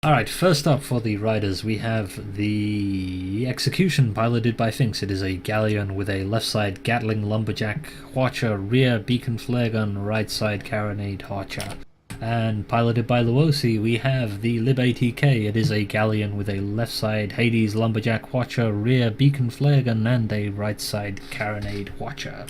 Alright, first up for the Ryders, we have the Execution piloted by Finks. It is a galleon with a left side Gatling Lumberjack Watcher, rear beacon flare gun, right side carronade Archer. And piloted by Luosi, we have the Lib ATK. It is a galleon with a left side Hades Lumberjack Watcher, rear beacon flare gun, and a right side carronade Watcher.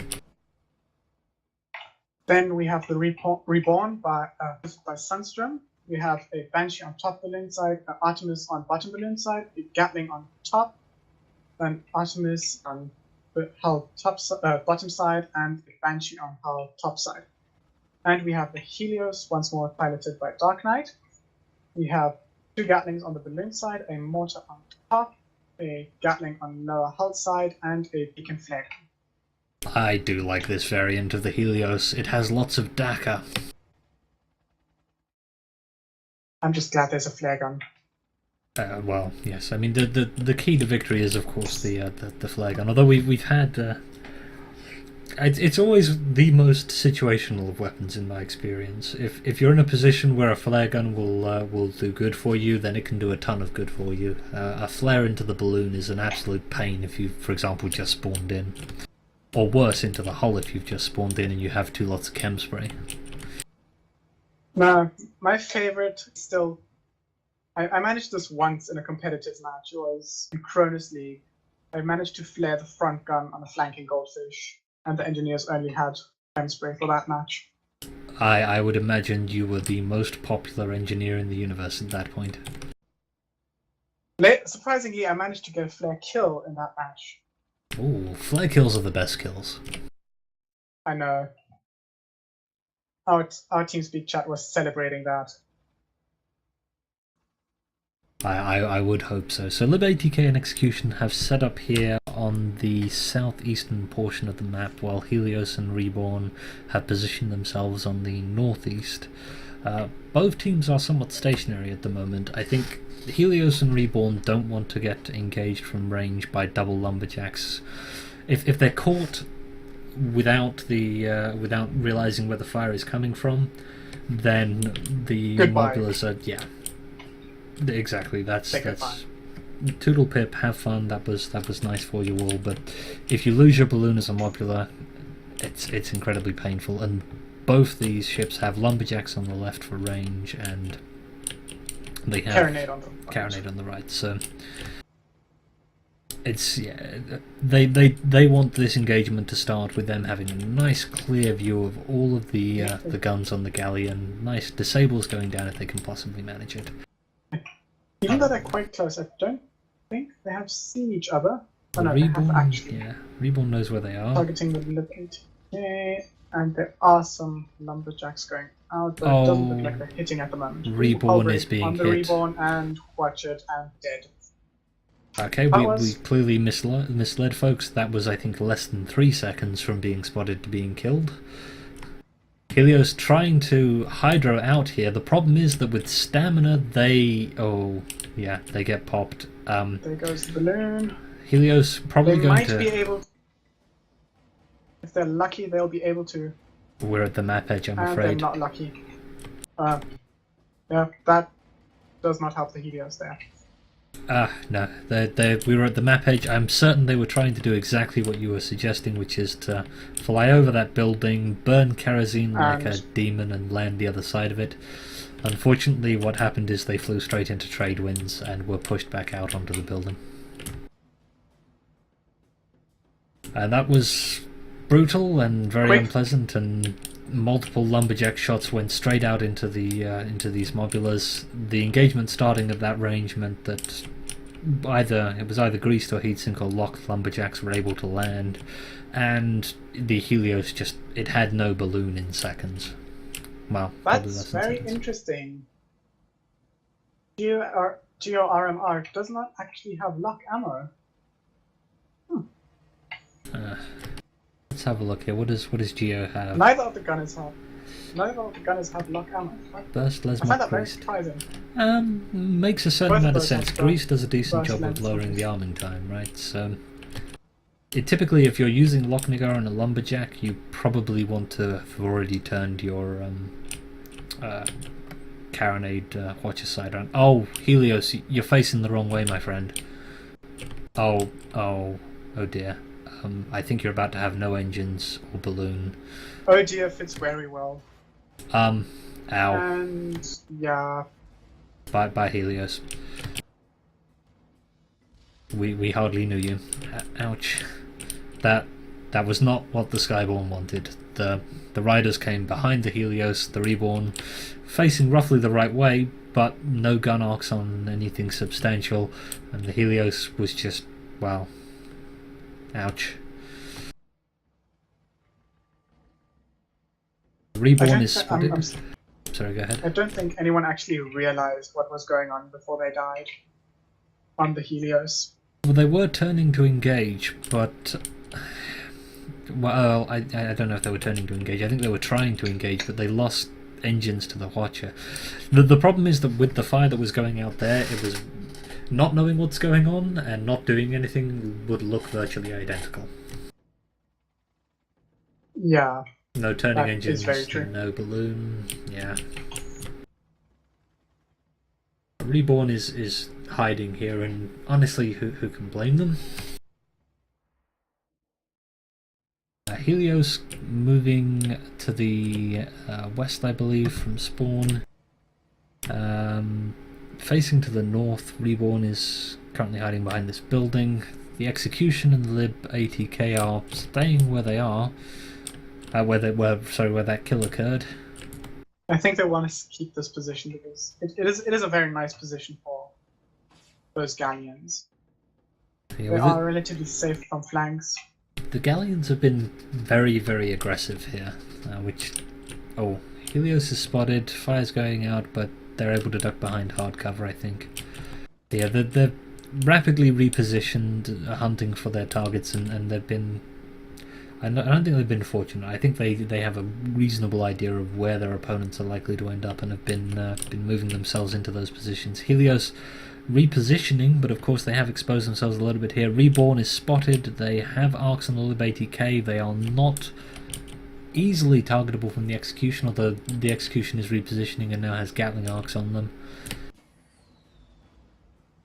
Then we have the Reborn by Sunstrom. We have a Banshee on top balloon side, an Artemis on bottom balloon side, a Gatling on top, an Artemis on hull bottom side, and a Banshee on hull top side. And we have the Helios, once more piloted by Dark Knight. We have two Gatlings on the balloon side, a mortar on top, a Gatling on lower hull side, and a beacon flare. I do like this variant of the Helios. It has lots of DACA. I'm just glad there's a flare gun. Well, yes. I mean, the key to victory is, of course, the flare gun. Although we've had, it's always the most situational of weapons in my experience. If you're in a position where a flare gun will do good for you, then it can do a ton of good for you. A flare into the balloon is an absolute pain if you, for example, just spawned in, or worse, into the hull if you've just spawned in and you have two lots of chem spray. No, my favorite still. I managed this once in a competitive match. It was in Cronus League. I managed to flare the front gun on a flanking goldfish, and the engineers only had chem spray for that match. I would imagine you were the most popular engineer in the universe at that point. Surprisingly, I managed to get a flare kill in that match. Ooh, flare kills are the best kills. I know. Our TeamSpeak chat was celebrating that. I would hope so. So Lib ATK and Execution have set up here on the southeastern portion of the map, while Helios and Reborn have positioned themselves on the northeast. Both teams are somewhat stationary at the moment. I think Helios and Reborn don't want to get engaged from range by double lumberjacks. If they're caught without realizing where the fire is coming from, then the modulars are exactly. That's Toodle Pip, have fun. That was nice for you all. But if you lose your balloon as a modular, it's incredibly painful. And both these ships have lumberjacks on the left for range, and they have carronade on the right. So it's they want this engagement to start with them having a nice clear view of all of the guns on the galleon, nice disables going down if they can possibly manage it. Even though they're quite close, I don't think they have seen each other. Oh no, Reborn, they have actually. Yeah, Reborn knows where they are. Targeting the Lib. And there are some lumberjacks going out, but it doesn't look like they're hitting at the moment. Reborn is being on the hit. Reborn and Watched and dead. Okay, we clearly misled folks. That was, I think, less than 3 seconds from being spotted to being killed. Helios trying to hydro out here. The problem is that with stamina, they get popped. There goes the balloon. Helios probably they going might to. Be able. If they're lucky, they'll be able to. We're at the map edge, I'm and afraid. They're not lucky. Yeah, that does not help the Helios there. No, we were at the map edge. I'm certain they were trying to do exactly what you were suggesting, which is to fly over that building, burn kerosene like a demon, and land the other side of it. Unfortunately, what happened is they flew straight into trade winds and were pushed back out onto the building. And that was brutal and very unpleasant, and multiple lumberjack shots went straight out into these modulars. The engagement starting at that range meant that it was either greased or heatsink or locked lumberjacks were able to land, and the Helios it had no balloon in seconds. Well, that's very interesting. Geo RMR does not actually have lock ammo. Let's have a look here. What does Geo have? Neither of the gunners have lock ammo. Burst, I find that very surprising. Makes a certain amount of sense. Grease does a decent job of lowering the arming time, right? So, typically, if you're using Locknigger on a lumberjack, you probably want to have already turned your carronade Watcher side around. Oh, Helios, you're facing the wrong way, my friend. Oh dear. I think you're about to have no engines or balloon. Oh dear, fits very well. Ow. And yeah. Bye, Helios. We hardly knew you. Ouch. That was not what the Skyborne wanted. The Ryders came behind the Helios, the Reborn, facing roughly the right way, but no gun arcs on anything substantial, and the Helios was just, well, ouch. The Reborn is spotted. Sorry, go ahead. I don't think anyone actually realized what was going on before they died on the Helios. Well, they were turning to engage, but... Well, I don't know if they were turning to engage. I think they were trying to engage, but they lost engines to the Watcher. The problem is that with the fire that was going out there, it was not knowing what's going on and not doing anything would look virtually identical. Yeah. No turning engines, very true. no balloon, yeah. Reborn is hiding here, and honestly, who can blame them? Helios moving to the west, I believe, from spawn. Facing to the north, Reborn is currently hiding behind this building. The Execution and the Lib ATK are staying where they are. Where that kill occurred. I think they want to keep this position because it is a very nice position for those galleons. Yeah, they are relatively safe from flanks. The galleons have been very, very aggressive here, Helios is spotted, fire's going out, but they're able to duck behind hard cover, I think. Yeah, they're rapidly repositioned, hunting for their targets, and they've been... I don't think they've been fortunate. I think they have a reasonable idea of where their opponents are likely to end up and have been moving themselves into those positions. Helios repositioning, but of course they have exposed themselves a little bit here. Reborn is spotted. They have arcs on the Lib ATK. They are not easily targetable from the Execution, although the Execution is repositioning and now has Gatling arcs on them.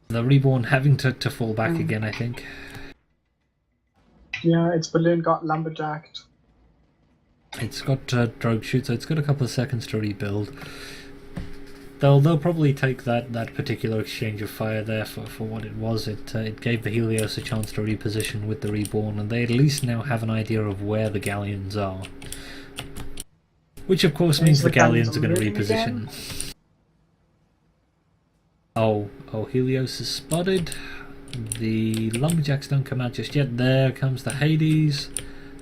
The Reborn having to fall back again, I think. Yeah, its balloon got lumberjacked. It's got drogue shoot, so it's got a couple of seconds to rebuild. They'll probably take that particular exchange of fire there for what it was. It gave the Helios a chance to reposition with the Reborn, and they at least now have an idea of where the galleons are. Which of course means the galleons are going to reposition. Again. Oh, Helios is spotted. The Lumberjacks don't come out just yet. There comes the Hades.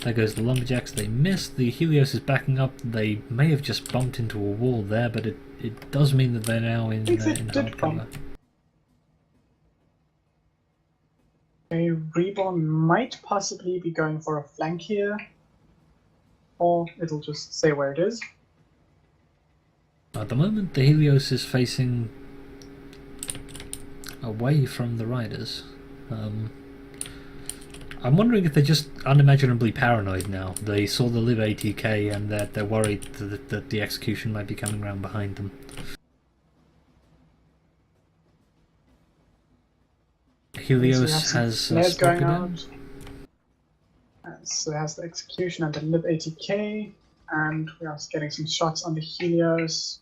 There goes the Lumberjacks. They missed. The Helios is backing up. They may have just bumped into a wall there, but it does mean that they're now in hard cover. A Reborn might possibly be going for a flank here, or it'll just stay where it is. At the moment, the Helios is facing away from the Ryders. I'm wondering if they're just unimaginably paranoid now. They saw the Lib ATK and they're worried that the Execution might be coming around behind them. Helios has going out. So it has the Execution and the Lib ATK, and we are getting some shots on the Helios.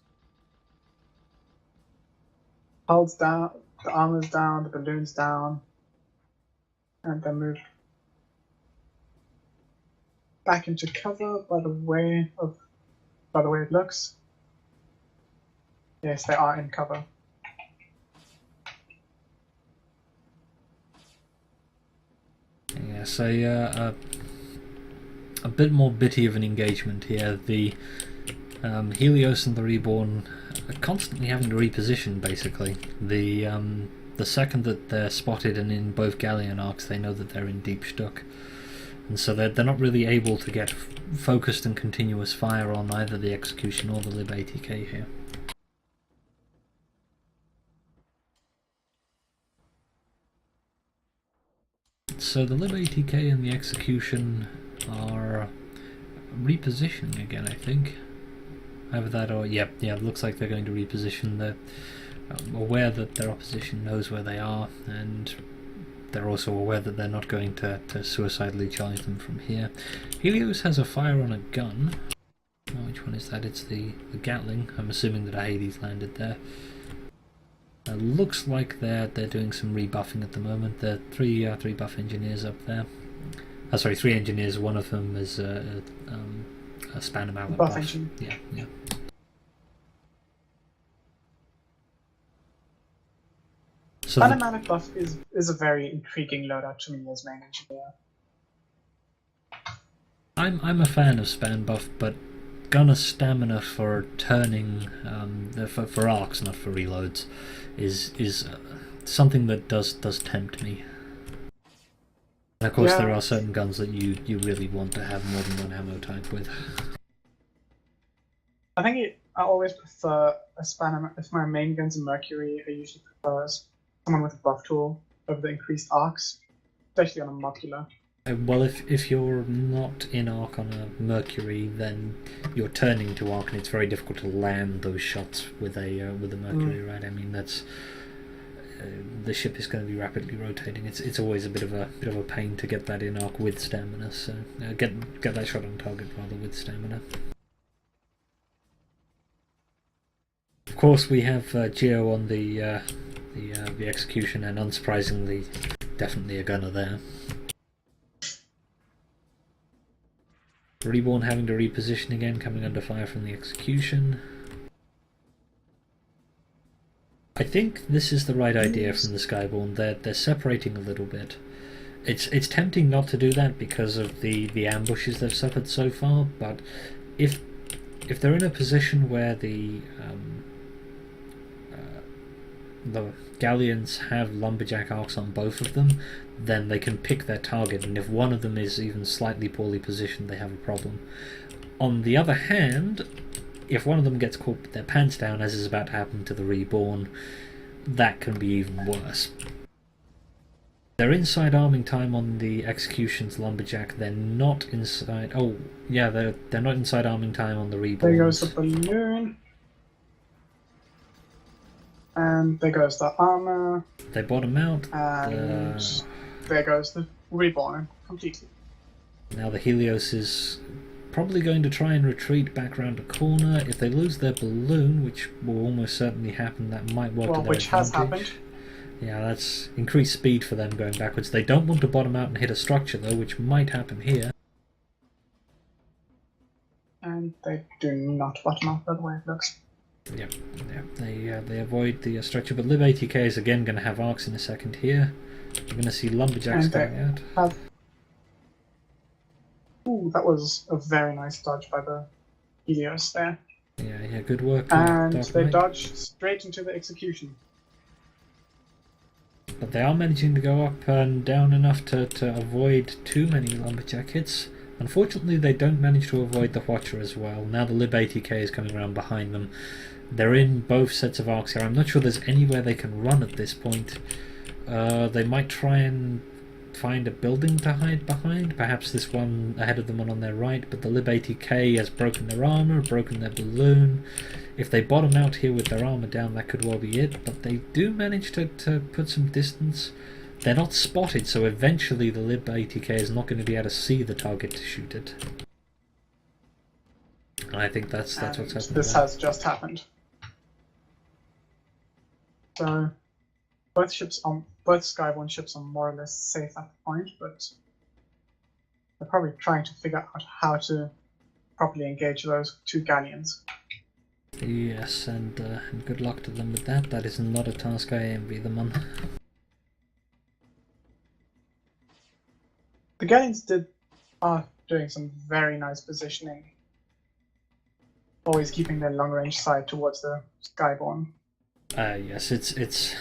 Hull's down, the armor's down, the balloon's down, and then move back into cover by the way it looks. Yes, they are in cover. Yeah, so a bit more bitty of an engagement here. The Helios and the Reborn are constantly having to reposition, basically. The second that they're spotted and in both galleon arcs, they know that they're in deep stuck. And so they're not really able to get focused and continuous fire on either the Execution or the Lib ATK here. So the Lib ATK and the Execution are repositioning again, I think. Either that or, yeah, it looks like they're going to reposition. They're aware that their opposition knows where they are, and they're also aware that they're not going to suicidally charge them from here. Helios has a fire on a gun. Oh, which one is that? It's the Gatling. I'm assuming that Hades landed there. Looks like they're doing some rebuffing at the moment. There are three buff engineers up there. Sorry, 3 engineers. One of them is a spanner mallet buff engine. Yeah. So Spanner mallet buff is a very intriguing loadout to me as main engineer. I'm a fan of span buff, but gunner stamina for turning for arcs, not for reloads, is something that does tempt me. And of course, there are certain guns that you really want to have more than one ammo type with. I always prefer a spanner. If my main gun's a Mercury, I usually prefer someone with a buff tool over the increased arcs, especially on a modular. Well, if you're not in arc on a Mercury, then you're turning to arc, and it's very difficult to land those shots with a Mercury, right? I mean, that's the ship is going to be rapidly rotating. It's always a bit of a pain to get that in arc with stamina. So get that shot on target rather with stamina. Of course, we have Geo on the execution, and unsurprisingly, definitely a gunner there. Reborn having to reposition again, coming under fire from the execution. I think this is the right idea from the Skyborne. They're separating a little bit. It's tempting not to do that because of the ambushes they've suffered so far, but if they're in a position where the galleons have lumberjack arcs on both of them, then they can pick their target, and if one of them is even slightly poorly positioned, they have a problem. On the other hand, if one of them gets caught with their pants down, as is about to happen to the Reborn, that can be even worse. They're inside arming time on the Execution's lumberjack. They're not inside... Oh, yeah, they're not inside arming time on the Reborn. There goes the balloon. And there goes the armor. They bottom out. And there goes the Reborn completely. Now the Helios is probably going to try and retreat back around a corner. If they lose their balloon, which will almost certainly happen, that might work to their which has advantage. happened. Yeah, that's increased speed for them going backwards. They don't want to bottom out and hit a structure though, which might happen here. And they do not bottom out, by the way it looks. Yeah, they avoid the structure, but Lib ATK is again going to have arcs in a second here. We're going to see lumberjacks going out. Ooh, that was a very nice dodge by the Helios there. Yeah, good work. And they dodge straight into the execution. But they are managing to go up and down enough to avoid too many lumberjack hits. Unfortunately, they don't manage to avoid the Watcher as well. Now the Lib ATK is coming around behind them. They're in both sets of arcs here. I'm not sure there's anywhere they can run at this point. They might try and find a building to hide behind. Perhaps this one ahead of them on their right. But the Lib ATK has broken their armor, broken their balloon. If they bottom out here with their armor down, that could well be it. But they do manage to put some distance. They're not spotted, so eventually the Lib ATK is not going to be able to see the target to shoot it. And I think that's what's happening. This has just happened. So both Skyborne ships are more or less safe at the point, but they're probably trying to figure out how to properly engage those 2 galleons. Yes, and good luck to them with that. That is not a task I envy them on. The galleons are doing some very nice positioning, always keeping their long-range sight towards the Skyborne. Yes, it's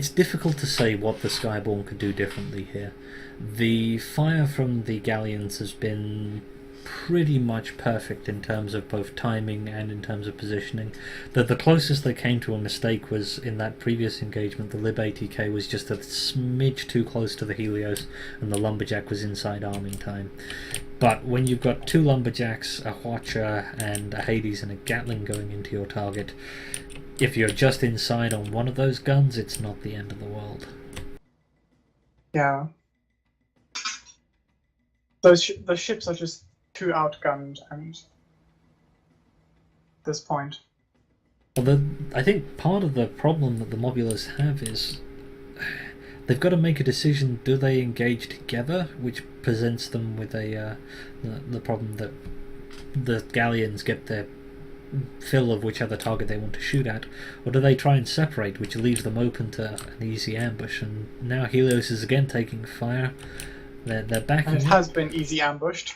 difficult to say what the Skyborne could do differently here. The fire from the galleons has been pretty much perfect in terms of both timing and in terms of positioning. The closest they came to a mistake was in that previous engagement. The Lib ATK was just a smidge too close to the Helios, and the lumberjack was inside arming time. But when you've got 2 lumberjacks, a Watcher, and a Hades and a Gatling going into your target, if you're just inside on one of those guns, it's not the end of the world. Yeah. The ships are just too outgunned and at this point. Well, I think part of the problem that the Mobulars have is they've got to make a decision: do they engage together, which presents them with the problem that the galleons get their fill of whichever target they want to shoot at, or do they try and separate, which leaves them open to an easy ambush? And now Helios is again taking fire. They're backing. And it has been easy ambushed.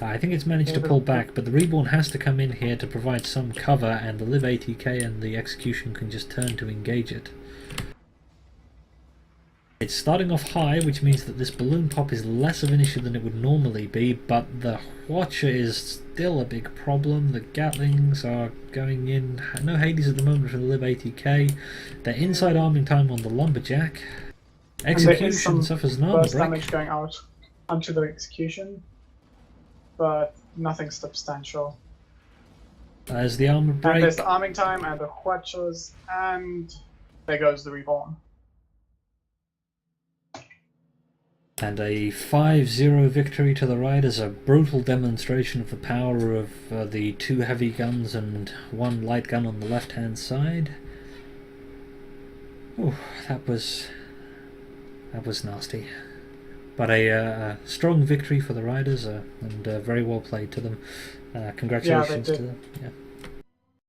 I think it's managed to pull back, but the Reborn has to come in here to provide some cover, and the Live ATK and the Execution can just turn to engage it. It's starting off high, which means that this balloon pop is less of an issue than it would normally be, but the Watcher is still a big problem. The Gatlings are going in. No Hades at the moment for the Live ATK. They're inside arming time on the Lumberjack. Execution suffers an armor burst break. damage going out onto the Execution, but nothing substantial. There's the armor break. And there's the arming time and the Watchers, and there goes the Reborn. And a 5-0 victory to the Ryders, a brutal demonstration of the power of the 2 heavy guns and 1 light gun on the left-hand side. Ooh, that was nasty. But a strong victory for the Ryders, and very well played to them. Congratulations to them. Yeah.